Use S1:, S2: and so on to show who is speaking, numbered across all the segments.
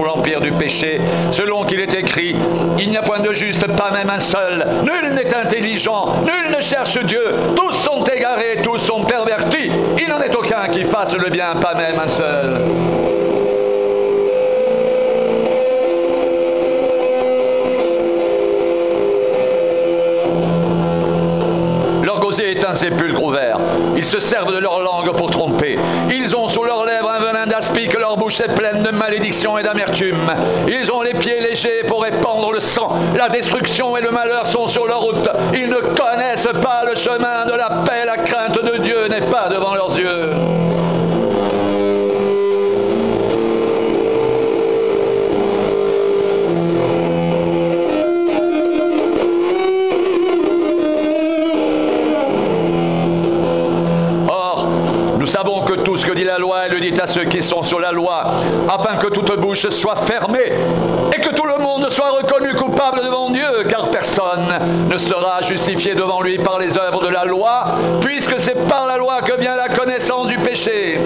S1: sous l'empire du péché, selon qu'il est écrit, il n'y a point de juste, pas même un seul, nul n'est intelligent, nul ne cherche Dieu, tous sont égarés, tous sont pervertis, il n'en est aucun qui fasse le bien, pas même un seul. Est un sépulcre ouvert. Ils se servent de leur langue pour tromper. Ils ont sous leurs lèvres un venin d'aspic, leur bouche est pleine de malédiction et d'amertume. Ils ont les pieds légers pour répandre le sang. La destruction et le malheur sont sur leur route. Ils ne connaissent pas le chemin de la paix. La crainte de Dieu n'est pas devant leurs yeux. Nous savons que tout ce que dit la loi, elle le dit à ceux qui sont sur la loi, afin que toute bouche soit fermée et que tout le monde soit reconnu coupable devant Dieu, car personne ne sera justifié devant lui par les œuvres de la loi, puisque c'est par la loi que vient la connaissance du péché.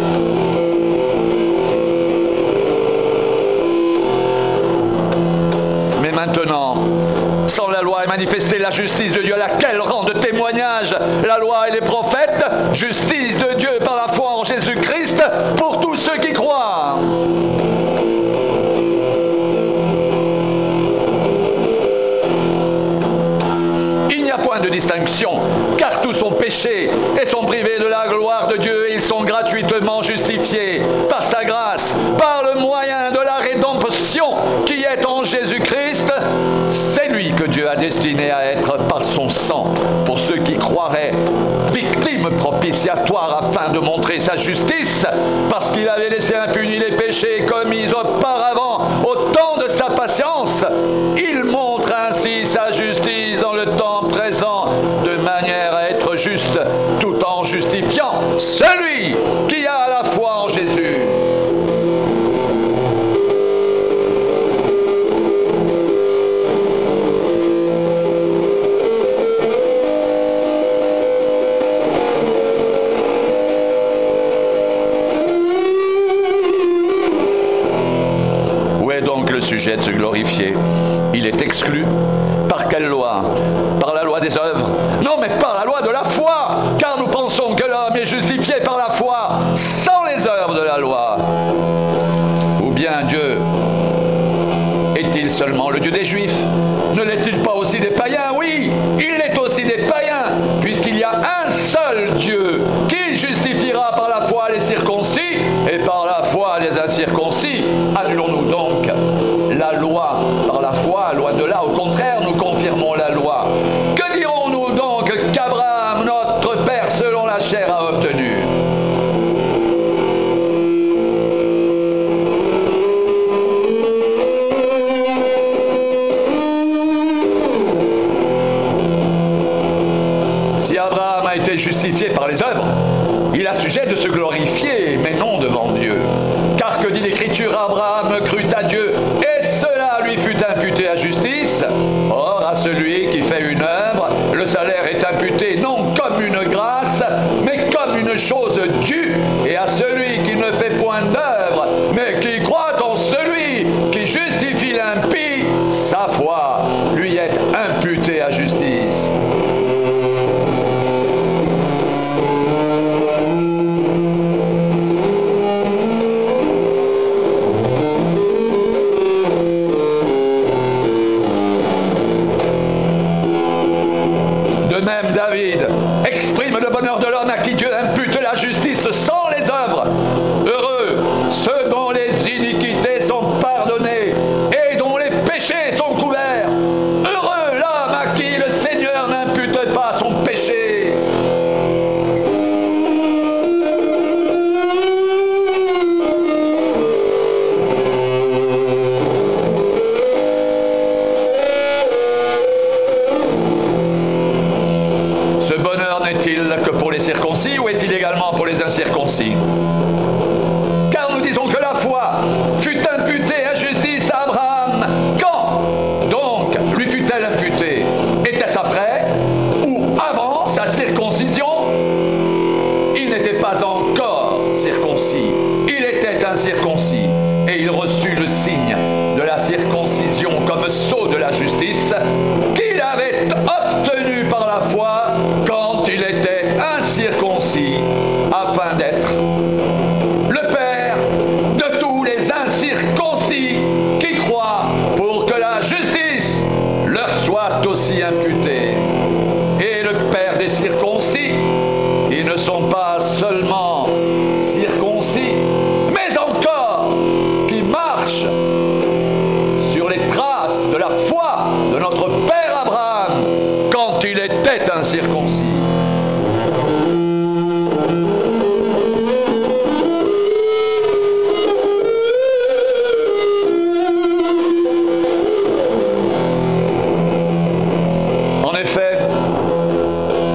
S1: Mais maintenant, sans la loi est manifestée la justice de Dieu, à laquelle rendent témoignage la loi et les prophètes, justice de Dieu par la foi en Jésus-Christ pour tous ceux qui croient. Il n'y a point de distinction, car tous ont péché et sont privés de la gloire de Dieu, et ils sont gratuitement justifiés par sa grâce, par le moyen de la rédemption qui est en Jésus-Christ. C'est lui que Dieu a destiné à être par son sang, pour ceux qui croiraient, victime propitiatoire afin de montrer sa justice, parce qu'il avait laissé impunis les péchés commis auparavant au temps de sa patience. Il montre ainsi sa justice dans le temps présent, de manière à être juste, tout en justifiant celui qui a la foi en Jésus. Sujet de se glorifier. Il est exclu. Par quelle loi? Par la loi des œuvres? Non, mais par la loi de la foi, car nous pensons que l'homme est justifié par la foi sans les œuvres de la loi. Ou bien Dieu est-il seulement le Dieu des Juifs? Ne l'est-il pas aussi des païens? Oui, il l'est aussi des païens, puisqu'il y a un seul Dieu qui justifiera par la foi les circoncis et par la foi les incirconcis. Annulons-nous donc la loi par la foi? Loin de là, au contraire, nous confirmons la loi. Que dirons-nous donc qu'Abraham, notre père selon la chair, a obtenu? Si Abraham a été justifié par les œuvres, il a sujet de se glorifier, mais non devant Dieu. Car que dit l'Écriture? Abraham crut à Dieu, et cela lui fut imputé à justice. Or, à celui qui fait une œuvre, le salaire est imputé non comme une grâce, mais comme une chose due. Et à celui qui ne fait point d'œuvre, mais qui croit en celui qui justifie l'impie, sa foi lui est imputée à justice. Même David exprime le bonheur de l'homme à qui Dieu impute la justice sans les œuvres. Heureux ceux dont les iniquités sont pardonnées et dont les péchés sont couverts. Heureux l'homme à qui le Seigneur n'impute pas son péché. N'est-il que pour les circoncis ou est-il également pour les incirconcis? Car nous disons que la foi fut imputée à justice à Abraham. Quand donc lui fut-elle imputée? Était-ce après ou avant sa circoncision? Il n'était pas encore circoncis. Il était incirconcis et il reçut le signe justice qu'il avait obtenue par la foi quand il était incirconcis, afin d'être le Père de tous les incirconcis qui croient, pour que la justice leur soit aussi imputée. Et le Père des circoncis, qui ne sont pas seulement circoncis, mais encore qui marchent sur les traces de la foi de notre Père Abraham quand il était incirconcis.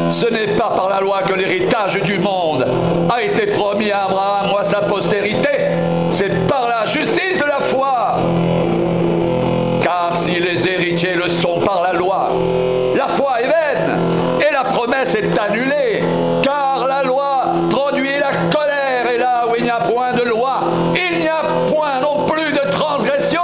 S1: Ce n'est pas par la loi que l'héritage du monde a été promis à Abraham ou à sa postérité, c'est par la justice de la foi. Car si les héritiers le sont par la loi, la foi est vaine et la promesse est annulée, car la loi produit la colère, et là où il n'y a point de loi, il n'y a point non plus de transgression.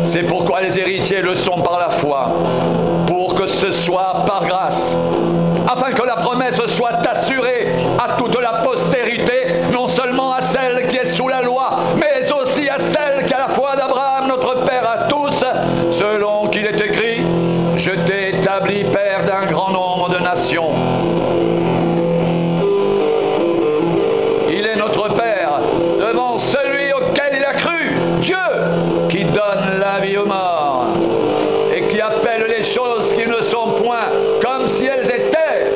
S1: C'est pourquoi les héritiers le sont par la foi, pour que ce soit par grâce, afin que la promesse soit assurée à toute la postérité, non seulement à celle qui est sous la loi, mais aussi à celle qui a la foi d'Abraham, notre Père à tous, selon qu'il est écrit « Je t'ai établi Père d'un grand nombre de nations ». Il est notre Père devant celui auquel il a cru, Dieu, qui donne la vie aux morts et qui appelle les choses qui ne sont point comme si elles étaient,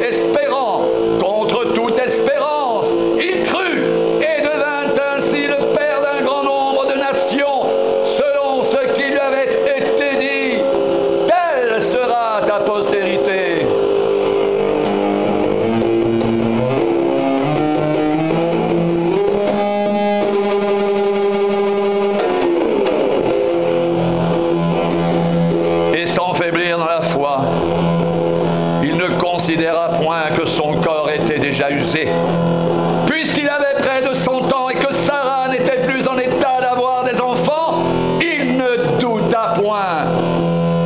S1: espérant contre toute espérance. Il crut et devint ainsi le Père d'un grand nombre de nations, selon ce qui lui avait été dit. Telle sera ta postérité. Considéra point que son corps était déjà usé, puisqu'il avait près de 100 ans et que Sarah n'était plus en état d'avoir des enfants. Il ne douta point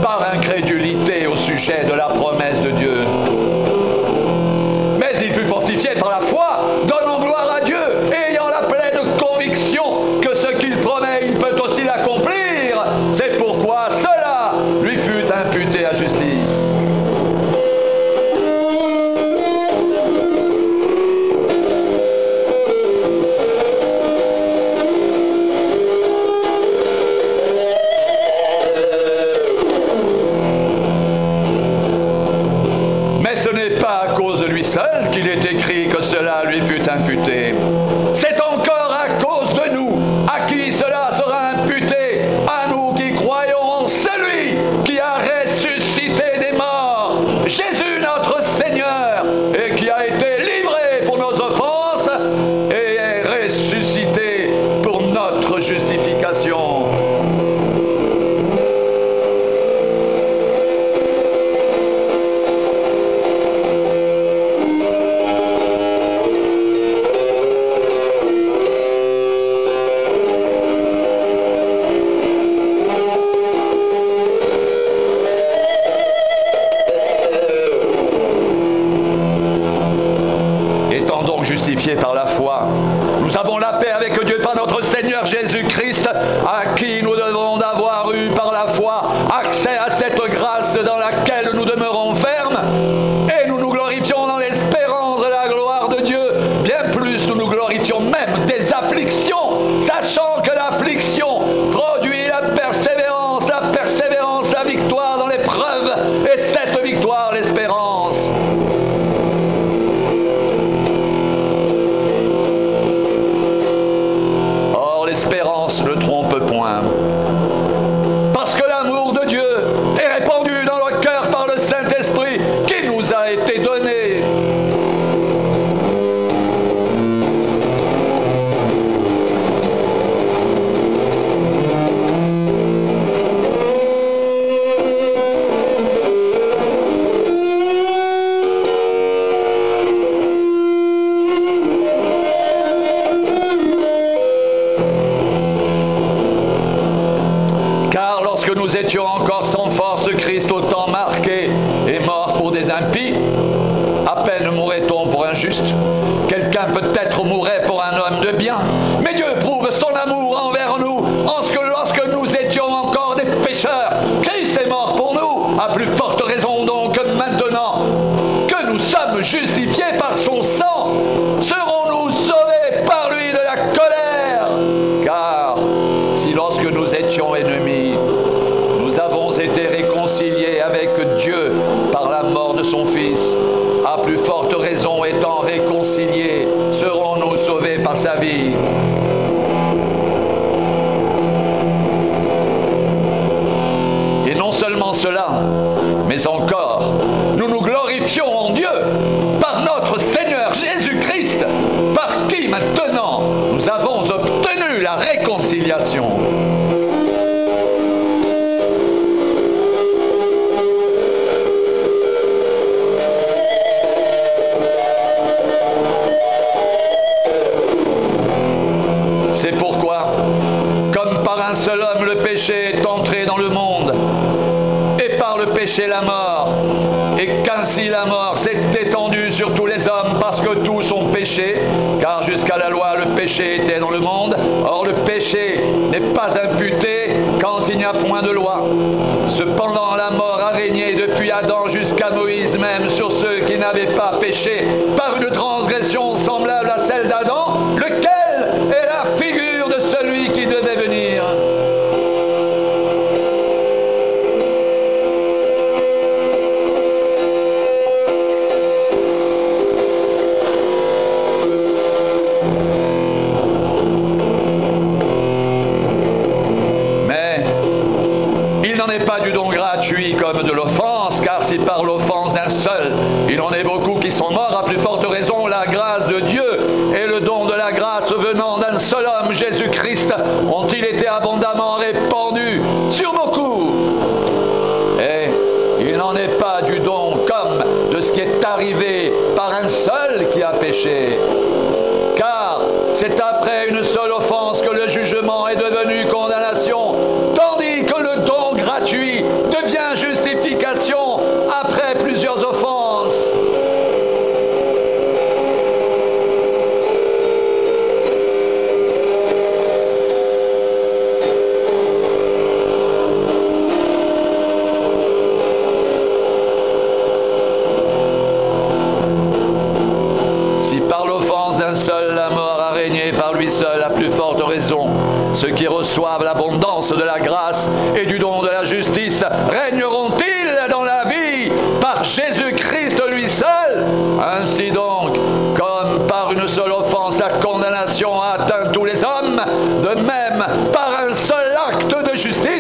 S1: par incrédulité au sujet de la promesse de Dieu, mais il fut fortifié par la foi, donnant gloire à Dieu et ayant la pleine conviction que ce qu'il promet, il peut aussi l'accomplir. C'est pourquoi cela lui fut imputé à justice. Seul qu'il est écrit que cela lui fut imputé. C'est encore à cause de nous à qui cela sera imputé, à nous qui croyons en celui qui a ressuscité des morts, Jésus notre Seigneur, et qui a été livré pour nos offenses et est ressuscité pour notre justification. Par la foi, nous avons la paix avec Dieu par notre Seigneur Jésus-Christ, à qui nous devons d'avoir eu par la foi accès à cette grâce dans laquelle nous demeurons fermes, et nous nous glorifions dans l'espérance de la gloire de Dieu. Bien plus, nous nous glorifions même des afflictions, sachant que l'affliction produit la persévérance la victoire dans l'épreuve, et cette victoire l'espérance. L'espérance ne trompe point, étions encore sans force, Christ au temps marqué est mort pour des impies. À peine mourrait-on pour un juste. Quelqu'un peut-être mourrait pour un homme de bien. Mais Dieu prouve son amour envers nous en ce que lorsque nous étions encore des pécheurs, Christ est mort pour nous. À plus forte raison donc que maintenant que nous sommes justifiés par son sang, serons-nous sauvés par lui de la colère. Car si lorsque nous étions ennemis, nous avons été réconciliés avec Dieu par la mort de son Fils, à plus forte raison étant réconciliés, serons-nous sauvés par sa vie. Et non seulement cela, mais encore, nous nous glorifions en Dieu par notre Seigneur Jésus-Christ, par qui maintenant nous avons obtenu la réconciliation. C'est pourquoi, comme par un seul homme le péché est entré dans le monde, et par le péché la mort, et qu'ainsi la mort s'est étendue sur tous les hommes parce que tous ont péché, car jusqu'à la loi le péché était dans le monde. Or le péché n'est pas imputé quand il n'y a point de loi. Cependant la mort a régné depuis Adam jusqu'à Moïse même sur ceux qui n'avaient pas péché par une transgression semblable à celle d'Adam, lequel est la figure de celui qui devait venir. Pas du don gratuit comme de l'offense, car si par l'offense d'un seul, il en est beaucoup qui sont morts, à plus forte raison la grâce de Dieu et le don de la grâce venant d'un seul homme, Jésus-Christ, ont-ils été abondamment répandus sur beaucoup. Et il n'en est pas du don comme de ce qui est arrivé par un seul qui a péché. Car c'est après une seule offense que le jugement est devenu condamnation, tandis que le don gratuit devient justification après plusieurs offenses. Si par l'offense d'un seul la mort a régné, par lui seul à plus forte raison, ceux qui reçoivent l'abondance de la grâce et du don de la justice régneront-ils dans la vie par Jésus-Christ lui seul? Ainsi donc, comme par une seule offense la condamnation a atteint tous les hommes, de même par un seul acte de justice